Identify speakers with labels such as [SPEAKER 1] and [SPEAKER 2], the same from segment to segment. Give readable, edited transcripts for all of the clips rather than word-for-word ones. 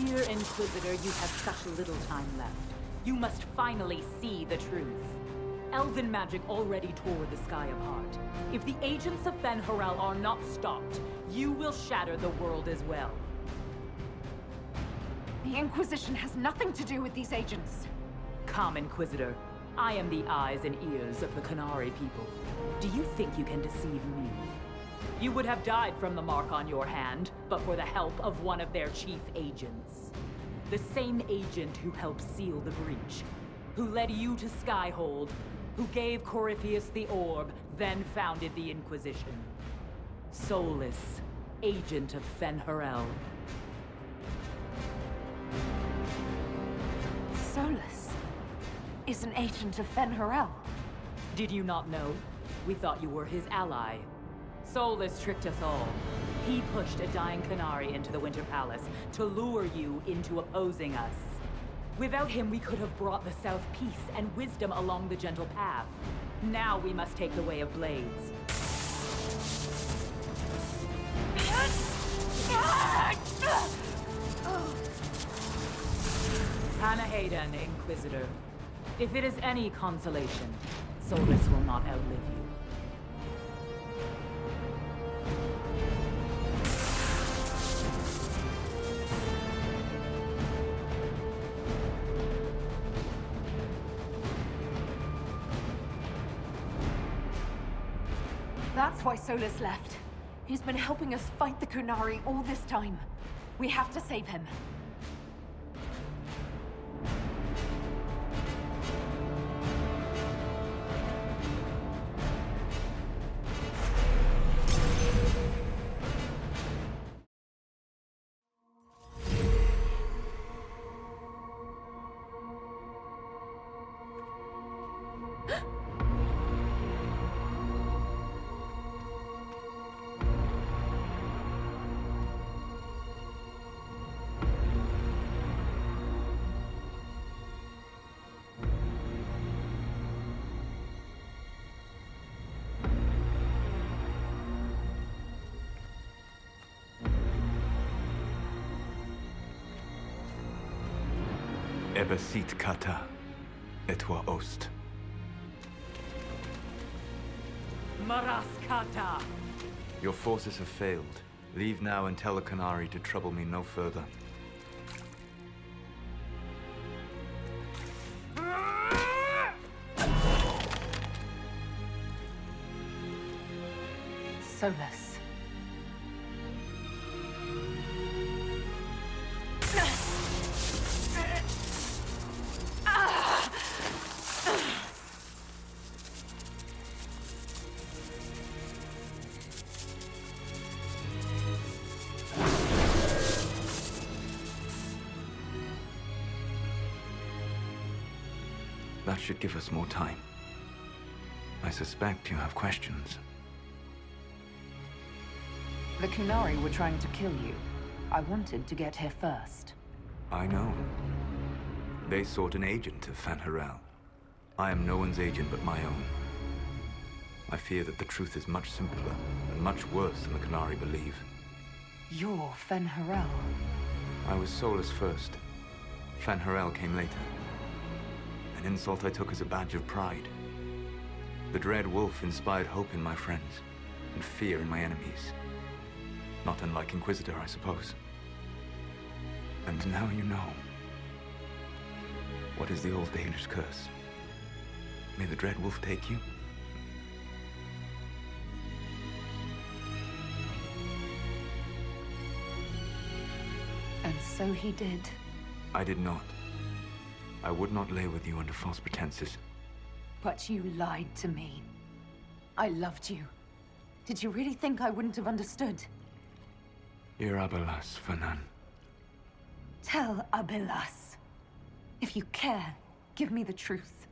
[SPEAKER 1] Dear Inquisitor, you have such little time left. You must finally see the truth. Elven magic already tore the sky apart. If the agents of Fen'Harel are not stopped, you will shatter the world as well.
[SPEAKER 2] The Inquisition has nothing to do with these agents.
[SPEAKER 1] Come, Inquisitor. I am the eyes and ears of the Qunari people. Do you think you can deceive me? You would have died from the mark on your hand, but for the help of one of their chief agents. The same agent who helped seal the breach, who led you to Skyhold, who gave Corypheus the orb, then founded the Inquisition. Solas, agent of Fen'Harel.
[SPEAKER 2] Solas is an agent of Fen'Harel.
[SPEAKER 1] Did you not know? We thought you were his ally. Solas tricked us all. He pushed a dying Qunari into the Winter Palace to lure you into opposing us. Without him, we could have brought the South peace and wisdom along the gentle path. Now we must take the way of blades. Panahayden, Inquisitor. If it is any consolation, Solas will not outlive you.
[SPEAKER 2] That's why Solas left. He's been helping us fight the Qunari all this time. We have to save him.
[SPEAKER 3] Ebasit kata, etwa ost.
[SPEAKER 1] Maraskata!
[SPEAKER 3] Your forces have failed. Leave now and tell the Qunari to trouble me no further.
[SPEAKER 2] Solas.
[SPEAKER 3] That should give us more time. I suspect you have questions.
[SPEAKER 2] The Qunari were trying to kill you. I wanted to get here first.
[SPEAKER 3] I know. They sought an agent of Fen'Harel. I am no one's agent but my own. I fear that the truth is much simpler and much worse than the Qunari believe.
[SPEAKER 2] You're Fen'Harel.
[SPEAKER 3] I was Solas first. Fen'Harel came later. An insult I took as a badge of pride. The Dread Wolf inspired hope in my friends, and fear in my enemies. Not unlike Inquisitor, I suppose. And now you know. What is the old Danish curse? May the Dread Wolf take you?
[SPEAKER 2] And so he did.
[SPEAKER 3] I did not. I would not lay with you under false pretenses.
[SPEAKER 2] But you lied to me. I loved you. Did you really think I wouldn't have understood?
[SPEAKER 3] Irabelas, Fanan.
[SPEAKER 2] Tell Abelas. If you care, give me the truth.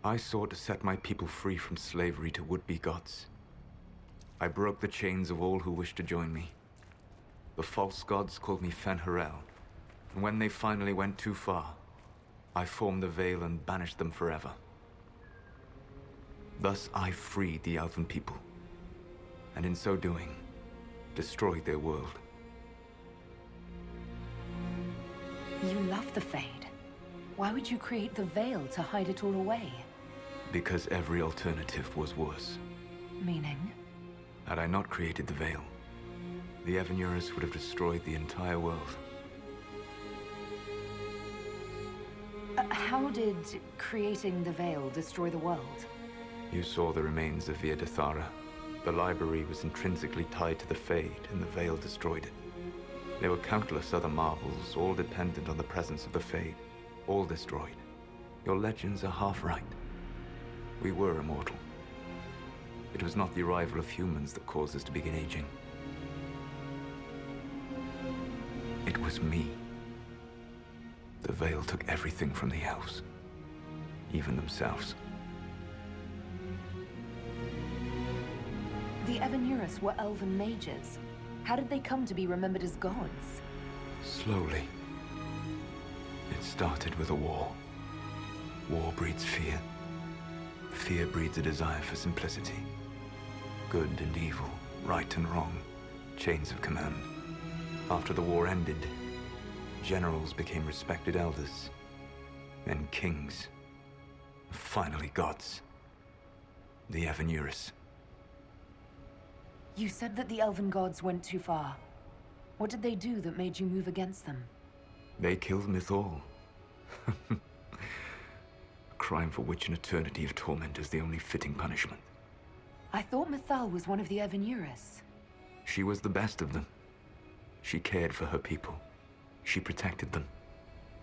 [SPEAKER 3] I sought to set my people free from slavery to would-be gods. I broke the chains of all who wished to join me. The false gods called me Fen'Harel, and when they finally went too far, I formed the Veil and banished them forever. Thus I freed the Elven people, and in so doing, destroyed their world.
[SPEAKER 2] You love the Fade. Why would you create the Veil to hide it all away?
[SPEAKER 3] Because every alternative was worse.
[SPEAKER 2] Meaning?
[SPEAKER 3] Had I not created the Veil, the Evanurus would have destroyed the entire world.
[SPEAKER 2] How did creating the Veil destroy the world?
[SPEAKER 3] You saw the remains of Via Dethara. The library was intrinsically tied to the Fade, and the Veil destroyed it. There were countless other marvels, all dependent on the presence of the Fade, all destroyed. Your legends are half right. We were immortal. It was not the arrival of humans that caused us to begin aging. It was me. The Veil took everything from the elves, even themselves.
[SPEAKER 2] The Evanurus were Elven mages. How did they come to be remembered as gods?
[SPEAKER 3] Slowly. It started with a war. War breeds fear. Fear breeds a desire for simplicity. Good and evil, right and wrong, chains of command. After the war ended, generals became respected elders, then kings, finally gods. The Evanurus.
[SPEAKER 2] You said that the Elven gods went too far. What did they do that made you move against them?
[SPEAKER 3] They killed Mythal. A crime for which an eternity of torment is the only fitting punishment.
[SPEAKER 2] I thought Mythal was one of the Evanurus.
[SPEAKER 3] She was the best of them. She cared for her people. She protected them.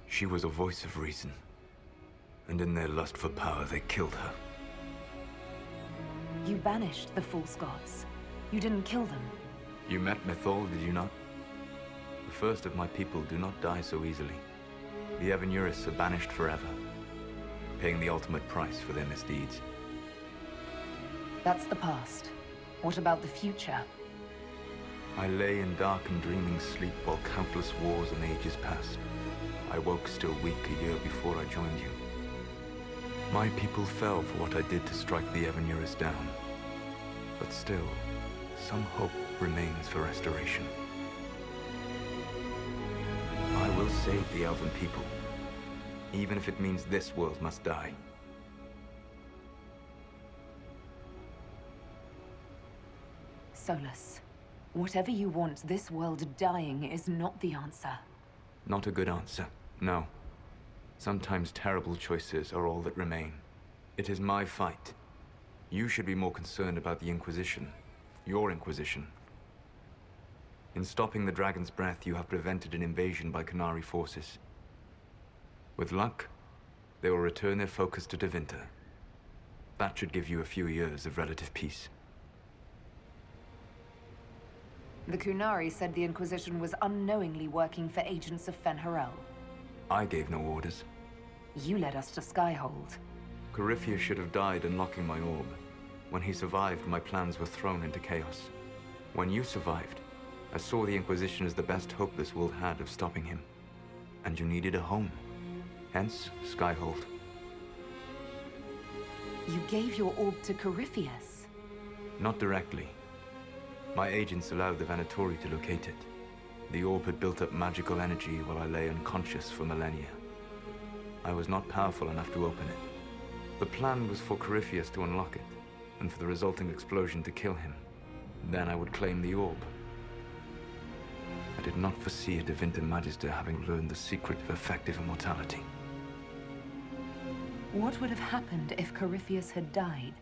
[SPEAKER 3] She was a voice of reason. And in their lust for power, they killed her.
[SPEAKER 2] You banished the false gods. You didn't kill them.
[SPEAKER 3] You met Mythal, did you not? The first of my people do not die so easily. The Evanurus are banished forever, paying the ultimate price for their misdeeds.
[SPEAKER 2] That's the past. What about the future?
[SPEAKER 3] I lay in dark and dreaming sleep while countless wars and ages passed. I woke still weak a year before I joined you. My people fell for what I did to strike the Evanurus down. But still, some hope remains for restoration. I will save the Elven people, even if it means this world must die.
[SPEAKER 2] Solas, whatever you want, this world dying is not the answer.
[SPEAKER 3] Not a good answer, no. Sometimes terrible choices are all that remain. It is my fight. You should be more concerned about the Inquisition. Your Inquisition. In stopping the Dragon's Breath, you have prevented an invasion by Qunari forces. With luck, they will return their focus to Tevinter. That should give you a few years of relative peace.
[SPEAKER 2] The Qunari said the Inquisition was unknowingly working for agents of Fen'Harel.
[SPEAKER 3] I gave no orders.
[SPEAKER 2] You led us to Skyhold.
[SPEAKER 3] Corypheus should have died unlocking my orb. When he survived, my plans were thrown into chaos. When you survived, I saw the Inquisition as the best hope this world had of stopping him. And you needed a home. Hence, Skyhold.
[SPEAKER 2] You gave your orb to Corypheus?
[SPEAKER 3] Not directly. My agents allowed the Venatori to locate it. The orb had built up magical energy while I lay unconscious for millennia. I was not powerful enough to open it. The plan was for Corypheus to unlock it, and for the resulting explosion to kill him. Then I would claim the orb. I did not foresee a Tevinter Magister having learned the secret of effective immortality.
[SPEAKER 2] What would have happened if Corypheus had died,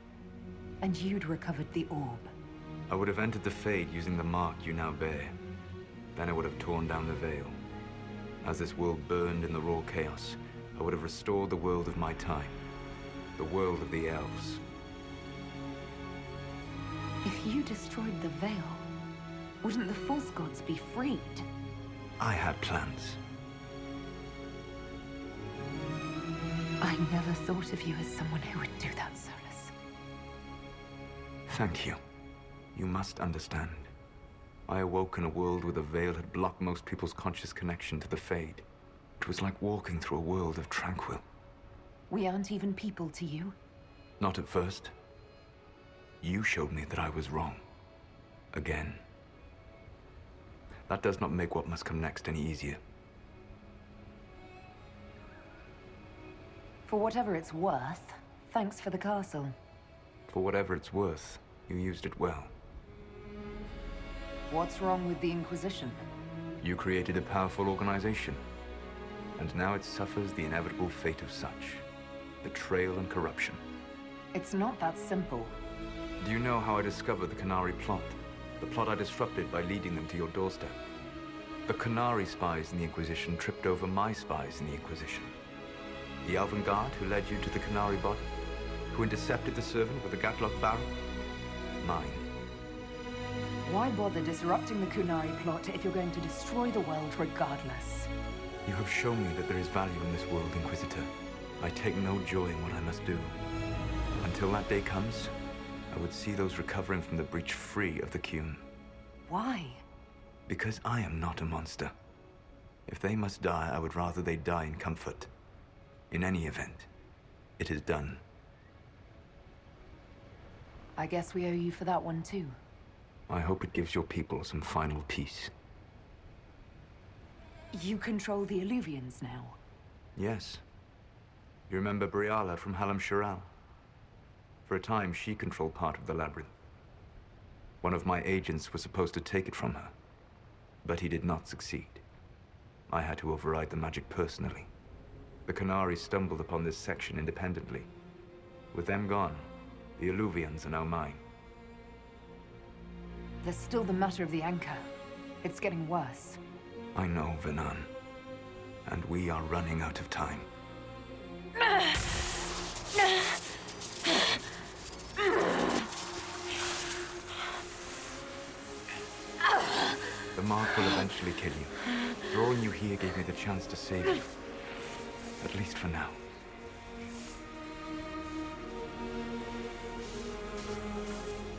[SPEAKER 2] and you'd recovered the orb?
[SPEAKER 3] I would have entered the Fade using the mark you now bear. Then I would have torn down the veil. As this world burned in the raw chaos, I would have restored the world of my time. The world of the elves.
[SPEAKER 2] If you destroyed the veil, wouldn't the false gods be freed?
[SPEAKER 3] I had plans.
[SPEAKER 2] I never thought of you as someone who would do that, Solas.
[SPEAKER 3] Thank you. You must understand. I awoke in a world where the veil had blocked most people's conscious connection to the Fade. It was like walking through a world of tranquil.
[SPEAKER 2] We aren't even people to you?
[SPEAKER 3] Not at first. You showed me that I was wrong. Again. That does not make what must come next any easier.
[SPEAKER 2] For whatever it's worth, thanks for the castle.
[SPEAKER 3] For whatever it's worth, you used it well.
[SPEAKER 2] What's wrong with the Inquisition?
[SPEAKER 3] You created a powerful organization, and now it suffers the inevitable fate of such. Betrayal and corruption.
[SPEAKER 2] It's not that simple.
[SPEAKER 3] Do you know how I discovered the Qunari plot? The plot I disrupted by leading them to your doorstep. The Qunari spies in the Inquisition tripped over my spies in the Inquisition. The Elven guard who led you to the Qunari body? Who intercepted the servant with the Gatlock barrel? Mine.
[SPEAKER 2] Why bother disrupting the Qunari plot if you're going to destroy the world regardless?
[SPEAKER 3] You have shown me that there is value in this world, Inquisitor. I take no joy in what I must do. Until that day comes, I would see those recovering from the breach free of the Qun.
[SPEAKER 2] Why?
[SPEAKER 3] Because I am not a monster. If they must die, I would rather they die in comfort. In any event, it is done.
[SPEAKER 2] I guess we owe you for that one too.
[SPEAKER 3] I hope it gives your people some final peace.
[SPEAKER 2] You control the Illuvians now.
[SPEAKER 3] Yes. You remember Briala from Halam-Shiral? For a time, she controlled part of the labyrinth. One of my agents was supposed to take it from her, but he did not succeed. I had to override the magic personally. The Qunari stumbled upon this section independently. With them gone, the Illuvians are now mine.
[SPEAKER 2] There's still the matter of the anchor. It's getting worse.
[SPEAKER 3] I know, Venan. And we are running out of time. The mark will eventually kill you. Drawing you here gave me the chance to save you. At least for now.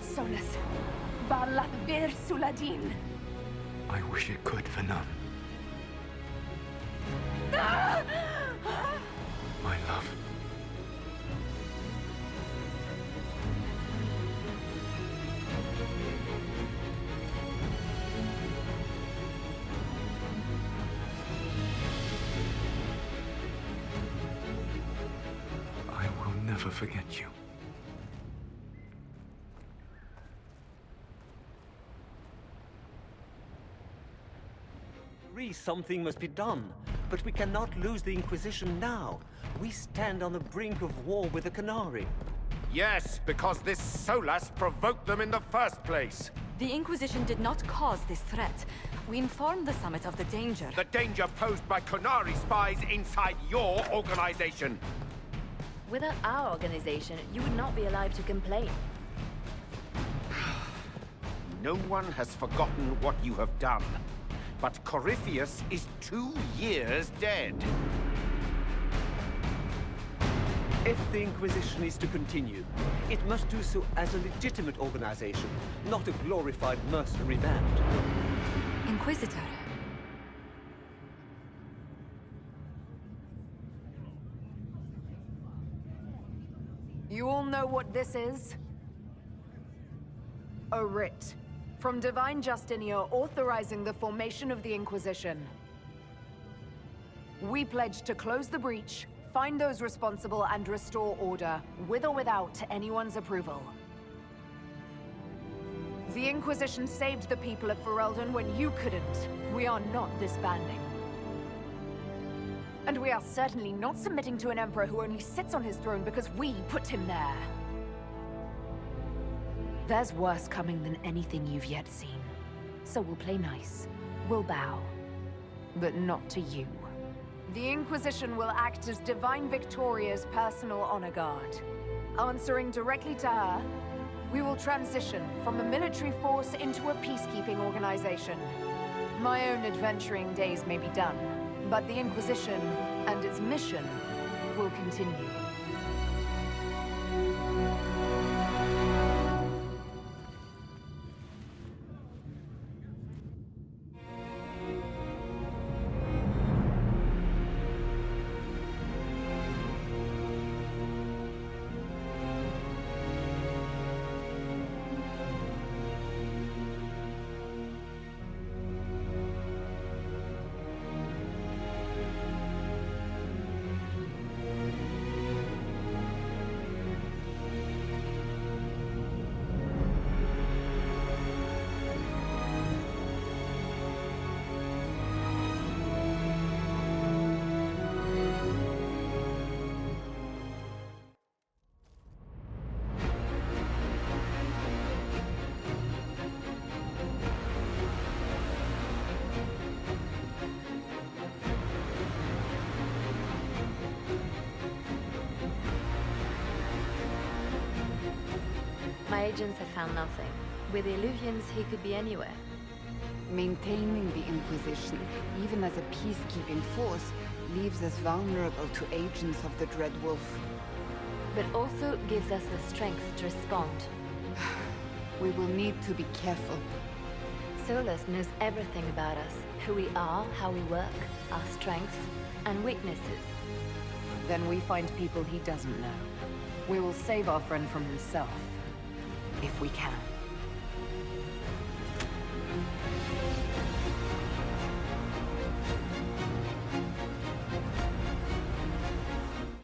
[SPEAKER 2] Solas. Vir Suladin.
[SPEAKER 3] I wish it could, Venan. My love. I will never forget you.
[SPEAKER 4] Something must be done, but we cannot lose the Inquisition now. We stand on the brink of war with the Qunari.
[SPEAKER 5] Yes, because this Solas provoked them in the first place.
[SPEAKER 6] The Inquisition did not cause this threat. We informed the Summit of the danger.
[SPEAKER 5] The danger posed by Qunari spies inside your organization.
[SPEAKER 7] Without our organization, you would not be alive to complain.
[SPEAKER 5] No one has forgotten what you have done. But Corypheus is 2 years dead.
[SPEAKER 4] If the Inquisition is to continue, it must do so as a legitimate organization, not a glorified mercenary band.
[SPEAKER 6] Inquisitor.
[SPEAKER 2] You all know what this is? A writ. From Divine Justinia authorizing the formation of the Inquisition. We pledge to close the breach, find those responsible, and restore order, with or without anyone's approval. The Inquisition saved the people of Ferelden when you couldn't. We are not disbanding. And we are certainly not submitting to an emperor who only sits on his throne because we put him there. There's worse coming than anything you've yet seen. So we'll play nice. We'll bow. But not to you. The Inquisition will act as Divine Victoria's personal honor guard. Answering directly to her, we will transition from a military force into a peacekeeping organization. My own adventuring days may be done, but the Inquisition and its mission will continue.
[SPEAKER 7] agents have found nothing. With the Illuvians, he could be anywhere.
[SPEAKER 2] Maintaining the Inquisition, even as a peacekeeping force, leaves us vulnerable to agents of the Dread Wolf.
[SPEAKER 7] But also gives us the strength to respond.
[SPEAKER 2] We will need to be careful.
[SPEAKER 7] Solas knows everything about us. Who we are, how we work, our strengths and weaknesses.
[SPEAKER 2] Then we find people he doesn't know. We will save our friend from himself. If we can.